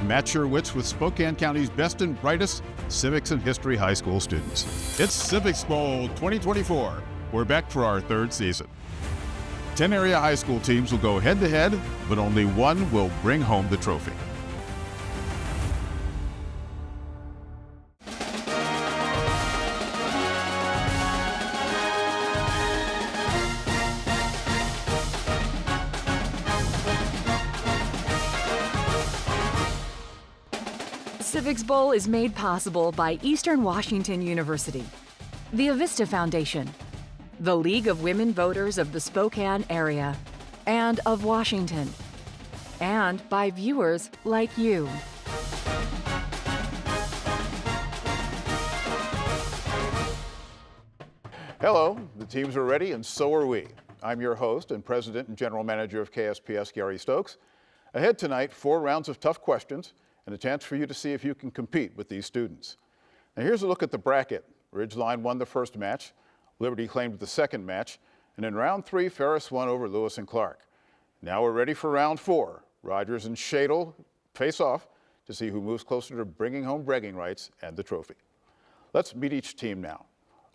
match your wits with Spokane County's best and brightest civics and history high school students. It's Civics Bowl 2024. We're back for our third season. 10 area high school teams will go head-to-head, but only one will bring home the trophy. Civics Bowl is made possible by Eastern Washington University, the Avista Foundation, the League of Women Voters of the Spokane area and of Washington, and by viewers like you. Hello, the teams are ready and so are we. I'm your host and President and General Manager of KSPS, Gary Stokes. Ahead tonight, 4 rounds of tough questions and a chance for you to see if you can compete with these students. Now here's a look at the bracket. Ridgeline won the first match, Liberty claimed the second match, and in round 3, Ferris won over Lewis and Clark. Now we're ready for round 4. Rogers and Shadle face off to see who moves closer to bringing home bragging rights and the trophy. Let's meet each team now.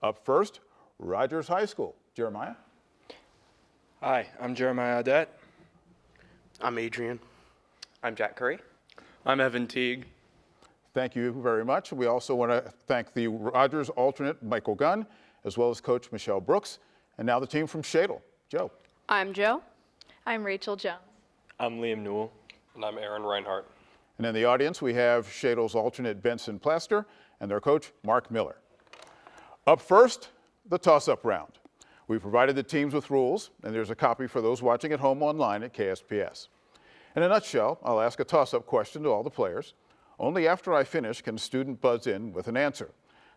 Up first, Rogers High School. Jeremiah? Hi, I'm Jeremiah Adet. I'm Adrian. I'm Jack Curry. I'm Evan Teague. Thank you very much. We also want to thank the Rogers alternate, Michael Gunn, as well as Coach Michelle Brooks, and now the team from Shadle. Joe. I'm Joe. I'm Rachel Jones. I'm Liam Newell. And I'm Aaron Reinhardt. And in the audience, we have Shadle's alternate, Benson Plaster, and their coach, Mark Miller. Up first, the toss-up round. We provided the teams with rules, and there's a copy for those watching at home online at KSPS. In a nutshell, I'll ask a toss-up question to all the players. Only after I finish can a student buzz in with an answer.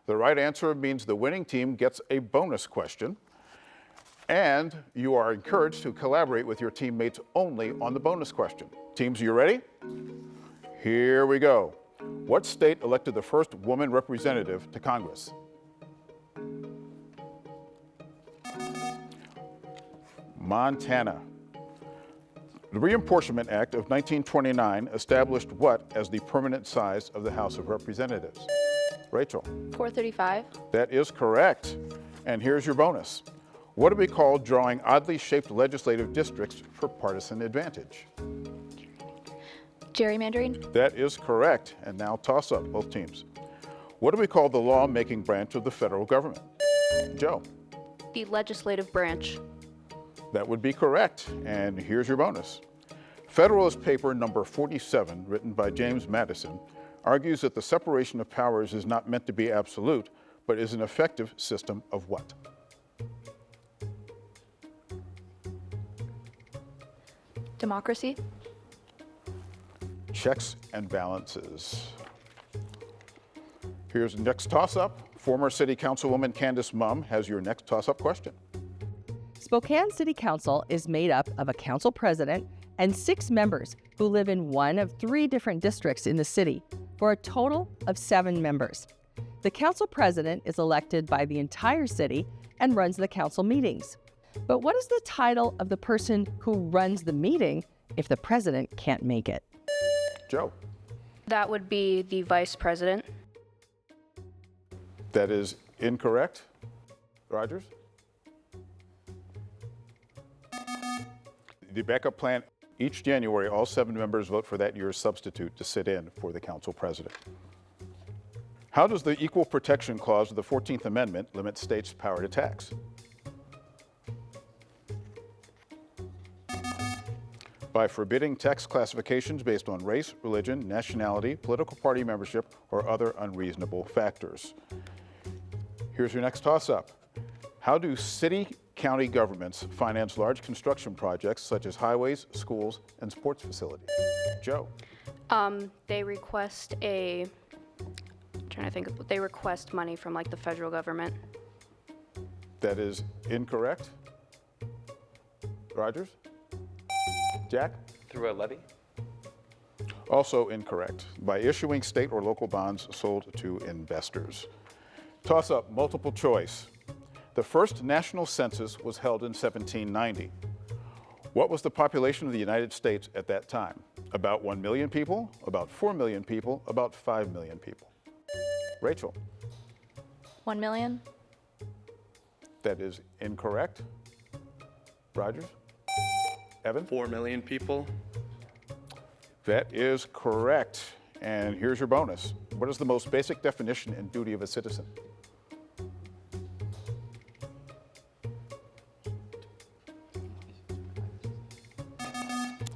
The right answer means the winning team gets a bonus question, and you are encouraged to collaborate with your teammates only on the bonus question. Teams, are you ready? Here we go. What state elected the first woman representative to Congress? Montana. The Reapportionment Act of 1929 established what as the permanent size of the House of Representatives? Rachel. 435. That is correct. And here's your bonus. What do we call drawing oddly shaped legislative districts for partisan advantage? Gerrymandering. That is correct. And now toss up, both teams. What do we call the law-making branch of the federal government? Joe. The legislative branch. That would be correct, and here's your bonus. Federalist Paper number 47, written by James Madison, argues that the separation of powers is not meant to be absolute, but is an effective system of what? Democracy. Checks and balances. Here's the next toss-up. Former City Councilwoman Candace Mumm has your next toss-up question. Spokane City Council is made up of a council president and 6 members who live in one of 3 different districts in the city, for a total of 7 members. The council president is elected by the entire city and runs the council meetings. But what is the title of the person who runs the meeting if the president can't make it? Joe. That would be the vice president. That is incorrect. Rogers? The backup plan, each January, all 7 members vote for that year's substitute to sit in for the council president. How does the Equal Protection Clause of the 14th Amendment limit states' power to tax? By forbidding tax classifications based on race, religion, nationality, political party membership, or other unreasonable factors. Here's your next toss-up. How do city-county governments finance large construction projects such as highways, schools, and sports facilities? Joe. They request they request money from like the federal government. That is incorrect. Rogers? Jack? Through a levy? Also incorrect. By issuing state or local bonds sold to investors. Toss-up, multiple choice. The first national census was held in 1790. What was the population of the United States at that time? About 1 million people, about 4 million people, about 5 million people. Rachel, 1 million? that is incorrect. Rogers? Evan? 4 million people. That is correct. And here's your bonus. What is the most basic definition and duty of a citizen?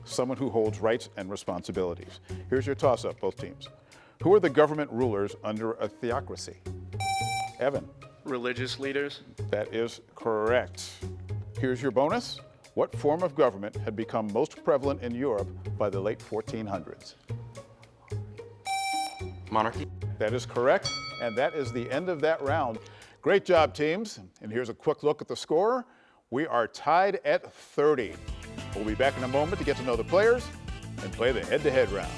Someone who holds rights and responsibilities. Here's your toss-up, both teams. Who are the government rulers under a theocracy? Evan, Religious leaders. that is correct. Here's your bonus. What form of government had become most prevalent in Europe by the late 1400s? Monarchy. That is correct, and that is the end of that round. Great job, teams. And here's a quick look at the score. We are tied at 30. We'll be back in a moment to get to know the players and play the head-to-head round.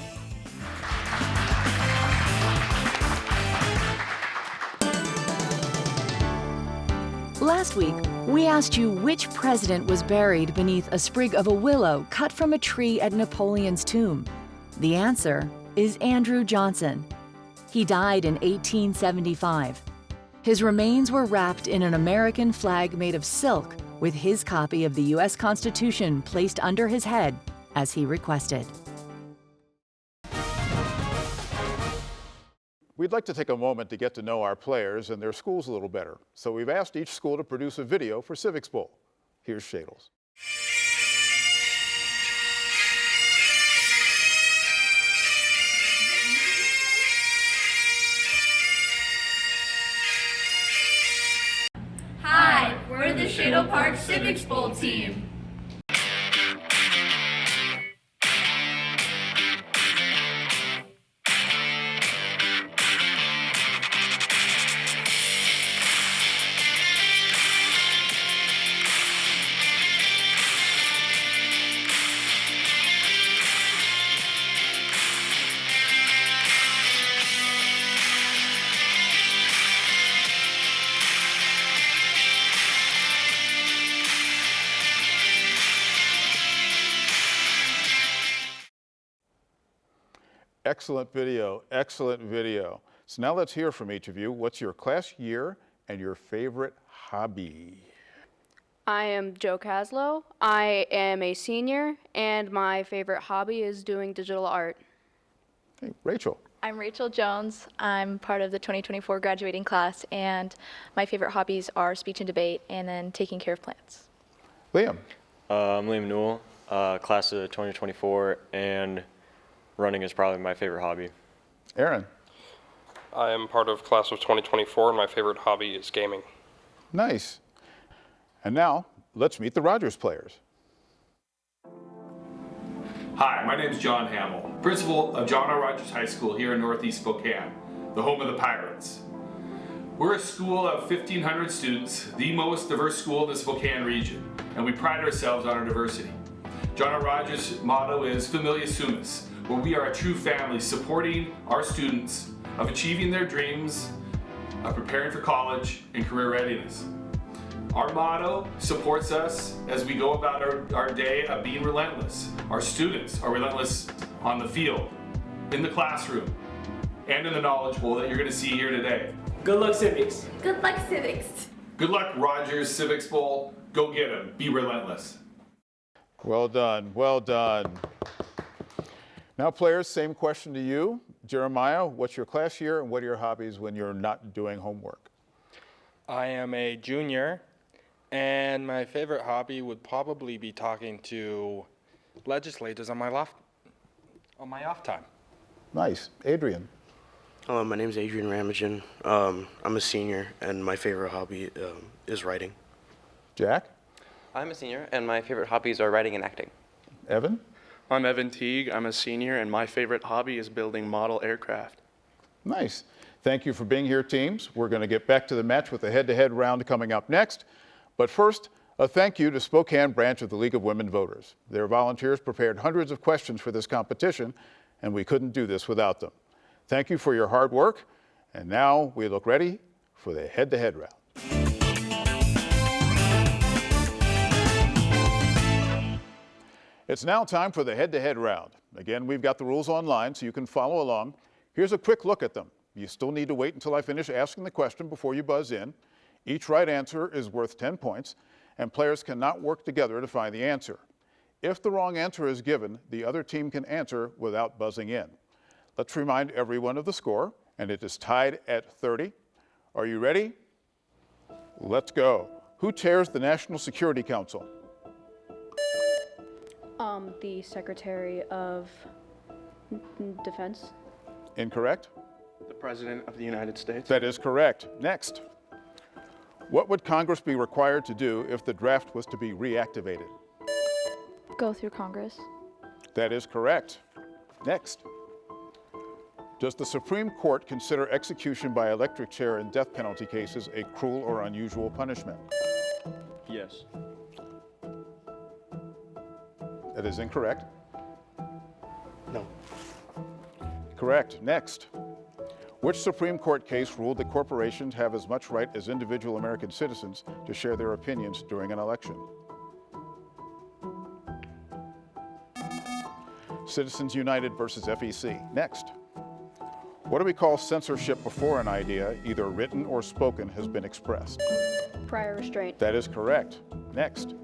Last week, we asked you which president was buried beneath a sprig of a willow cut from a tree at Napoleon's tomb. The answer is Andrew Johnson. He died in 1875. His remains were wrapped in an American flag made of silk, with his copy of the U.S. Constitution placed under his head as he requested. We'd like to take a moment to get to know our players and their schools a little better. So we've asked each school to produce a video for Civics Bowl. Here's Shadle's. Hi, we're the Shadle Park Civics Bowl team. Excellent video, excellent video. So now let's hear from each of you. What's your class year and your favorite hobby? I am Joe Caslow. I am a senior, and my favorite hobby is doing digital art. Hey, Rachel. I'm Rachel Jones. I'm part of the 2024 graduating class, and my favorite hobbies are speech and debate and then taking care of plants. Liam. I'm Liam Newell, class of 2024, and running is probably my favorite hobby. Aaron. I am part of class of 2024, and my favorite hobby is gaming. Nice. And now, let's meet the Rogers players. Hi, my name is John Hamill, principal of John R. Rogers High School here in Northeast Spokane, the home of the Pirates. We're a school of 1,500 students, the most diverse school in the Spokane region, and we pride ourselves on our diversity. John R. Rogers' motto is Familia Sumus, where we are a true family supporting our students of achieving their dreams, of preparing for college and career readiness. Our motto supports us as we go about our day of being relentless. Our students are relentless on the field, in the classroom, and in the knowledge bowl that you're going to see here today. Good luck, Civics. Good luck, Civics. Good luck, Rogers Civics Bowl. Go get 'em. Be relentless. Well done, well done. Now, players, same question to you. Jeremiah, what's your class year and what are your hobbies when you're not doing homework? I am a junior, and my favorite hobby would probably be talking to legislators on my off time. Nice. Adrian. Hello, my name is Adrian Ramajan. I'm a senior, and my favorite hobby is writing. Jack. I'm a senior, and my favorite hobbies are writing and acting. Evan. I'm Evan Teague. I'm a senior, and my favorite hobby is building model aircraft. Nice. Thank you for being here, teams. We're going to get back to the match with the head-to-head round coming up next. But first, a thank you to Spokane branch of the League of Women Voters. Their volunteers prepared hundreds of questions for this competition, and we couldn't do this without them. Thank you for your hard work. And now we look ready for the head-to-head round. It's now time for the head-to-head round. Again, we've got the rules online so you can follow along. Here's a quick look at them. You still need to wait until I finish asking the question before you buzz in. Each right answer is worth 10 points, and players cannot work together to find the answer. If the wrong answer is given, the other team can answer without buzzing in. Let's remind everyone of the score, and it is tied at 30. Are you ready? Let's go. Who chairs the National Security Council? The Secretary of Defense. Incorrect. The President of the United States. That is correct. Next. What would Congress be required to do if the draft was to be reactivated? Go through Congress. That is correct. Next. Does the Supreme Court consider execution by electric chair in death penalty cases a cruel or unusual punishment? Yes. That is incorrect. No. Correct. Next. Which Supreme Court case ruled that corporations have as much right as individual American citizens to share their opinions during an election? Citizens United versus FEC. Next. What do we call censorship before an idea, either written or spoken, has been expressed? Prior restraint. That is correct. Next.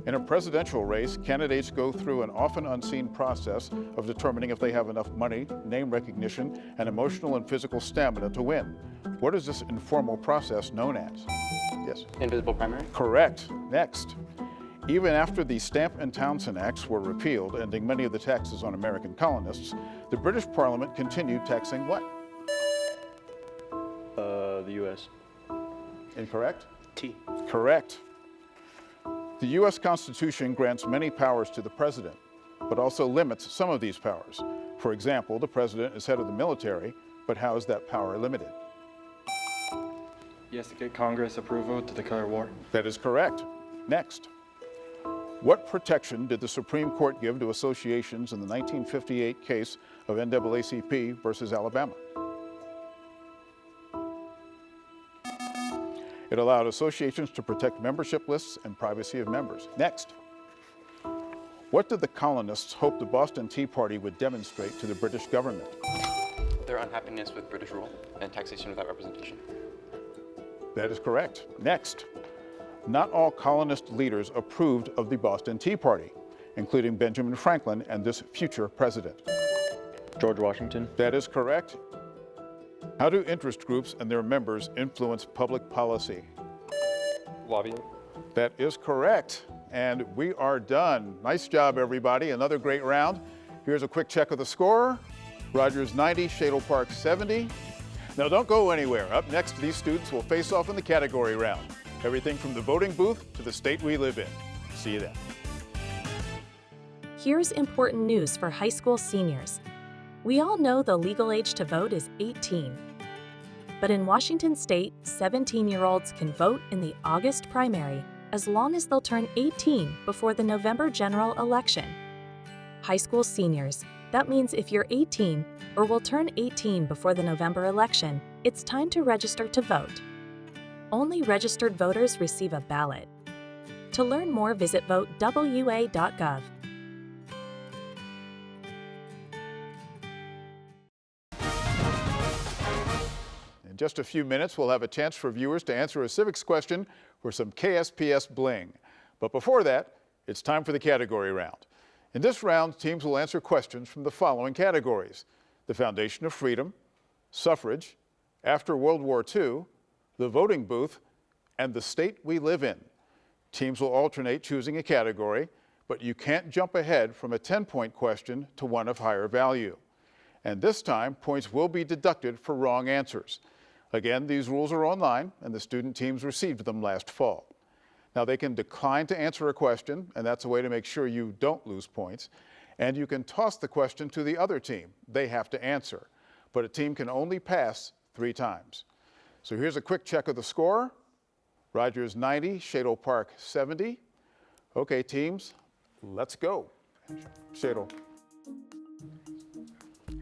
In a presidential race, candidates go through an often unseen process of determining if they have enough money, name recognition, and emotional and physical stamina to win. What is this informal process known as? Yes. Invisible primary? Correct. Next. Even after the Stamp and Townshend Acts were repealed, ending many of the taxes on American colonists, the British Parliament continued taxing what? The U.S. Incorrect? T. Correct. The U.S. Constitution grants many powers to the president, but also limits some of these powers. For example, the president is head of the military, but how is that power limited? He has to get Congress approval to declare war. That is correct. Next. What protection did the Supreme Court give to associations in the 1958 case of NAACP versus Alabama? It allowed associations to protect membership lists and privacy of members. Next. What did the colonists hope the Boston Tea Party would demonstrate to the British government? Their unhappiness with British rule and taxation without representation. That is correct. Next. Not all colonist leaders approved of the Boston Tea Party, including Benjamin Franklin and this future president. George Washington. That is correct. How do interest groups and their members influence public policy? Lobbying. That is correct. And we are done. Nice job, everybody. Another great round. Here's a quick check of the score. Rogers 90, Shadle Park 70. Now don't go anywhere. Up next, these students will face off in the category round. Everything from the voting booth to the state we live in. See you then. Here's important news for high school seniors. We all know the legal age to vote is 18. But in Washington state, 17-year-olds can vote in the August primary as long as they'll turn 18 before the November general election. High school seniors, that means if you're 18 or will turn 18 before the November election, it's time to register to vote. Only registered voters receive a ballot. To learn more, visit votewa.gov. In just a few minutes, we'll have a chance for viewers to answer a civics question for some KSPS bling. But before that, it's time for the category round. In this round, teams will answer questions from the following categories: the Foundation of Freedom, suffrage, after World War II, the voting booth, and the state we live in. Teams will alternate choosing a category, but you can't jump ahead from a 10-point question to one of higher value. And this time, points will be deducted for wrong answers. Again, these rules are online, and the student teams received them last fall. Now, they can decline to answer a question, and that's a way to make sure you don't lose points. And you can toss the question to the other team. They have to answer. But a team can only pass 3 times. So here's a quick check of the score. Rogers 90, Shadle Park 70. Okay, teams, let's go. Shadle.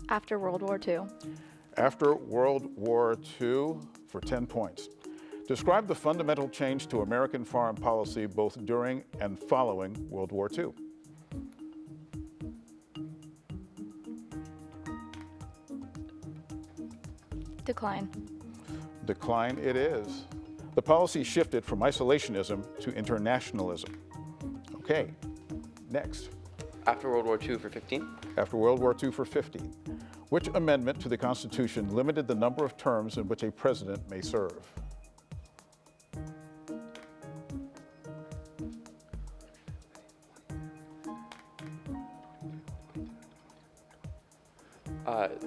After World War II. After World War II for 10 points. Describe the fundamental change to American foreign policy both during and following World War II. Decline. Decline it is. The policy shifted from isolationism to internationalism. Okay, next. After World War II for 15. After World War II for 15. Which amendment to the Constitution limited the number of terms in which a president may serve?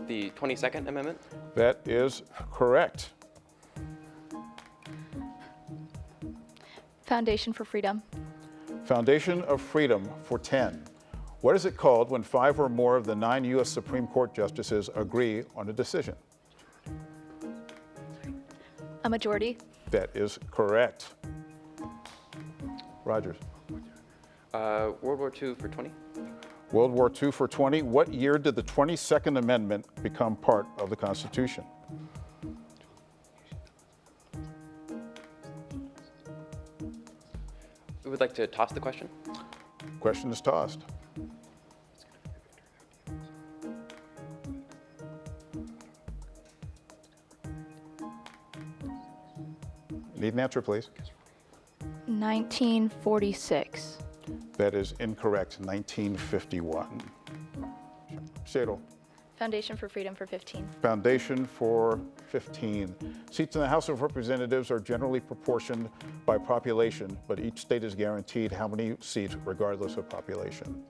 The 22nd Amendment. That is correct. Foundation for Freedom. Foundation of Freedom for 10. What is it called when 5 or more of the 9 U.S. Supreme Court justices agree on a decision? A majority. That is correct. Rogers. World War II for 20. World War II for 20. What year did the 22nd Amendment become part of the Constitution? We would like to toss the question. Question is tossed. Need an answer, please. 1946. That is incorrect. 1951. Shadle. Foundation for Freedom for 15. Foundation for 15. Seats in the House of Representatives are generally proportioned by population, but each state is guaranteed how many seats regardless of population.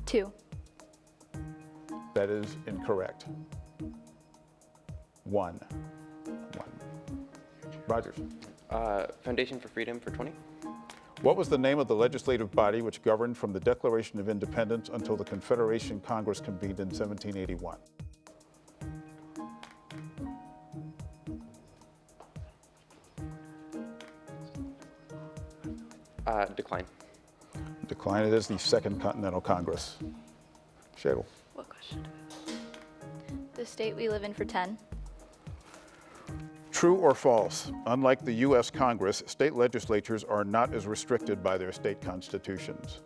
2. That is incorrect. 1. Rogers. Foundation for Freedom for 20. What was the name of the legislative body which governed from the Declaration of Independence until the Confederation Congress convened in 1781? Decline. Decline it is the Second Continental Congress. Shadle. What question? The state we live in for 10. True or false? Unlike the U.S. Congress, state legislatures are not as restricted by their state constitutions.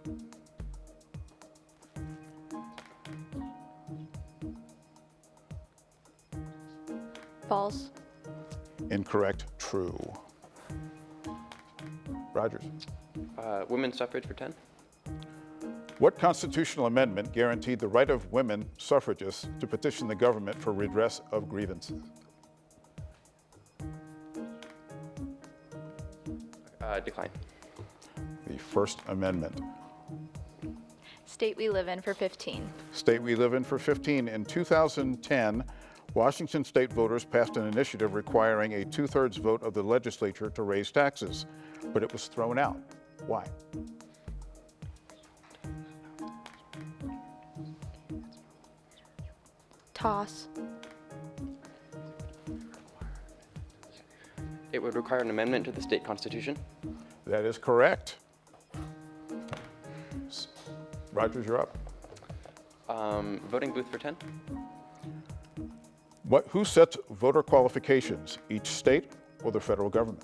False. Incorrect. True. Rogers. Women's suffrage for 10. What constitutional amendment guaranteed the right of women suffragists to petition the government for redress of grievances? Decline. The First Amendment. State we live in for 15. State we live in for 15. In 2010, Washington state voters passed an initiative requiring a 2/3 vote of the legislature to raise taxes, but it was thrown out. Why? Toss. It would require an amendment to the state constitution. That is correct. Rogers, you're up. Voting booth for 10. Who sets voter qualifications, each state or the federal government?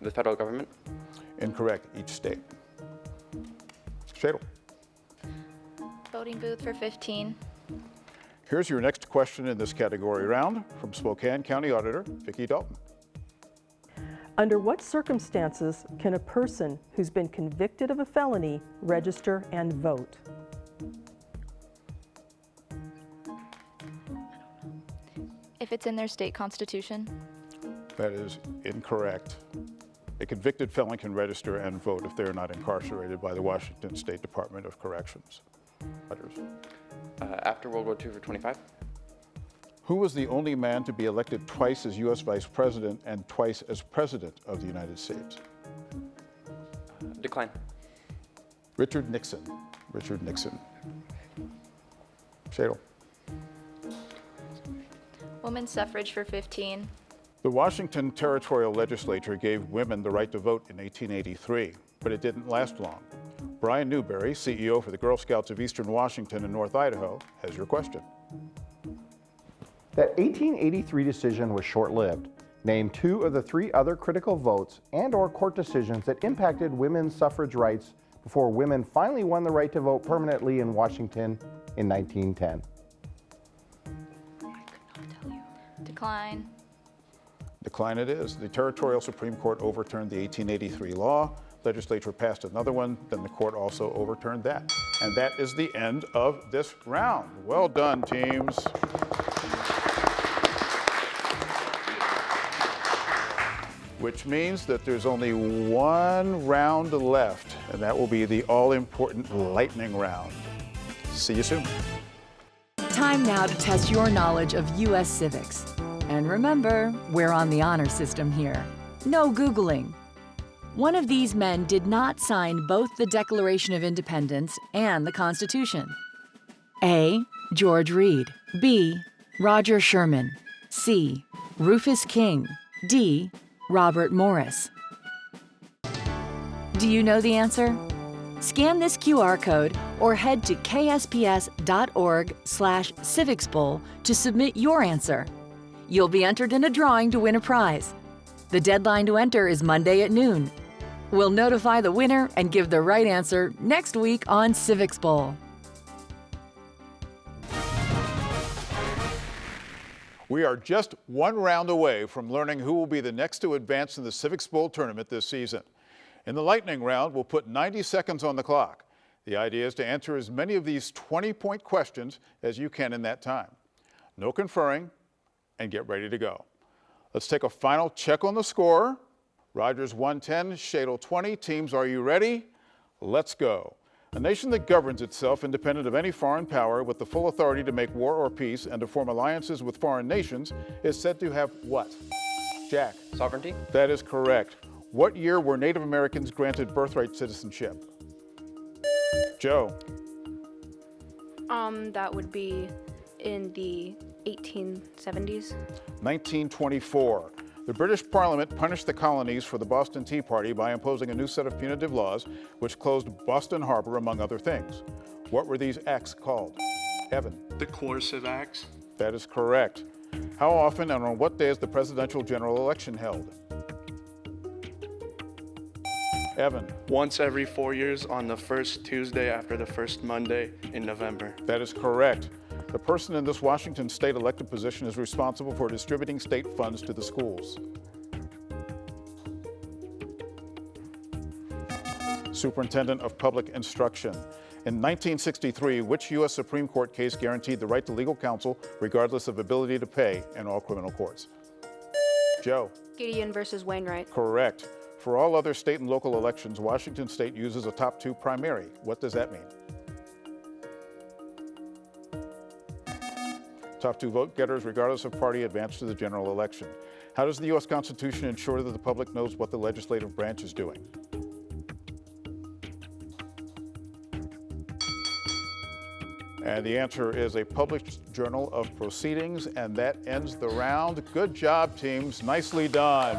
The federal government. Incorrect, each state. Shadle. Voting booth for 15. Here's your next question in this category round from Spokane County Auditor Vicki Dalton. Under what circumstances can a person who's been convicted of a felony register and vote? If it's in their state constitution. That is incorrect. A convicted felon can register and vote if they are not incarcerated by the Washington State Department of Corrections. Others. After World War II for 25. Who was the only man to be elected twice as U.S. Vice President and twice as President of the United States? Decline. Richard Nixon. Richard Nixon. Shadle. Women's suffrage for 15. The Washington Territorial Legislature gave women the right to vote in 1883, but it didn't last long. Brian Newberry, CEO for the Girl Scouts of Eastern Washington and North Idaho, has your question. That 1883 decision was short-lived. Name 2 of the 3 other critical votes and/or court decisions that impacted women's suffrage rights before women finally won the right to vote permanently in Washington in 1910? Decline. Decline it is. The territorial Supreme Court overturned the 1883 law. Legislature passed another one, then the court also overturned that. And that is the end of this round. Well done, teams. Which means that there's only one round left, and that will be the all-important lightning round. See you soon. Time now to test your knowledge of U.S. civics. And remember, we're on the honor system here. No Googling. One of these men did not sign both the Declaration of Independence and the Constitution. A. George Reed. B. Roger Sherman. C. Rufus King. D. Robert Morris. Do you know the answer? Scan this QR code or head to kSPS.org/civicsbowl to submit your answer. You'll be entered in a drawing to win a prize. The deadline to enter is Monday at noon. We'll notify the winner and give the right answer next week on Civics Bowl. We are just one round away from learning who will be the next to advance in the Civics Bowl tournament this season. In the lightning round, we'll put 90 seconds on the clock. The idea is to answer as many of these 20-point questions as you can in that time. No conferring, and get ready to go. Let's take a final check on the score. Rogers 110, Shadle 20. Teams, are you ready? Let's go. A nation that governs itself independent of any foreign power with the full authority to make war or peace and to form alliances with foreign nations is said to have what? Jack? Sovereignty? That is correct. What year were Native Americans granted birthright citizenship? Joe? That would be in the 1870s. 1924. The British Parliament punished the colonies for the Boston Tea Party by imposing a new set of punitive laws which closed Boston Harbor, among other things. What were these acts called? Evan? The Coercive Acts. That is correct. How often and on what day is the presidential general election held? Evan? Once every 4 years on the first Tuesday after the first Monday in November. That is correct. The person in this Washington state elected position is responsible for distributing state funds to the schools. Superintendent of Public Instruction. In 1963, which U.S. Supreme Court case guaranteed the right to legal counsel regardless of ability to pay in all criminal courts? Joe? Gideon versus Wainwright. Correct. For all other state and local elections, Washington state uses a top two primary. What does that mean? Top two vote getters, regardless of party, advance to the general election. How does the U.S. Constitution ensure that the public knows what the legislative branch is doing? And the answer is a published journal of proceedings, and that ends the round. Good job, teams. Nicely done.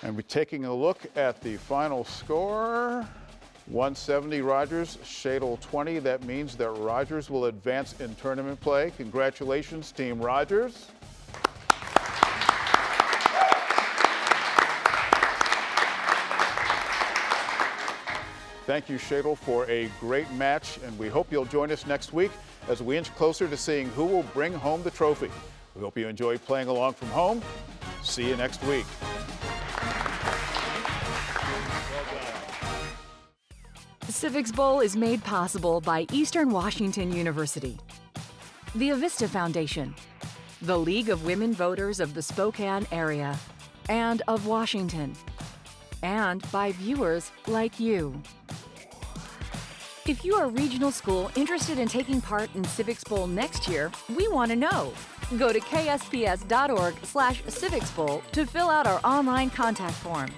And we're taking a look at the final score. 170 Rogers, Shadle 20. That means that Rogers will advance in tournament play. Congratulations, Team Rogers. Thank you, Shadle, for a great match, and we hope you'll join us next week as we inch closer to seeing who will bring home the trophy. We hope you enjoy playing along from home. See you next week. The Civics Bowl is made possible by Eastern Washington University, the Avista Foundation, the League of Women Voters of the Spokane area and of Washington, and by viewers like you. If you are a regional school interested in taking part in Civics Bowl next year, we want to know. Go to KSPS.org/civicsbowl to fill out our online contact form.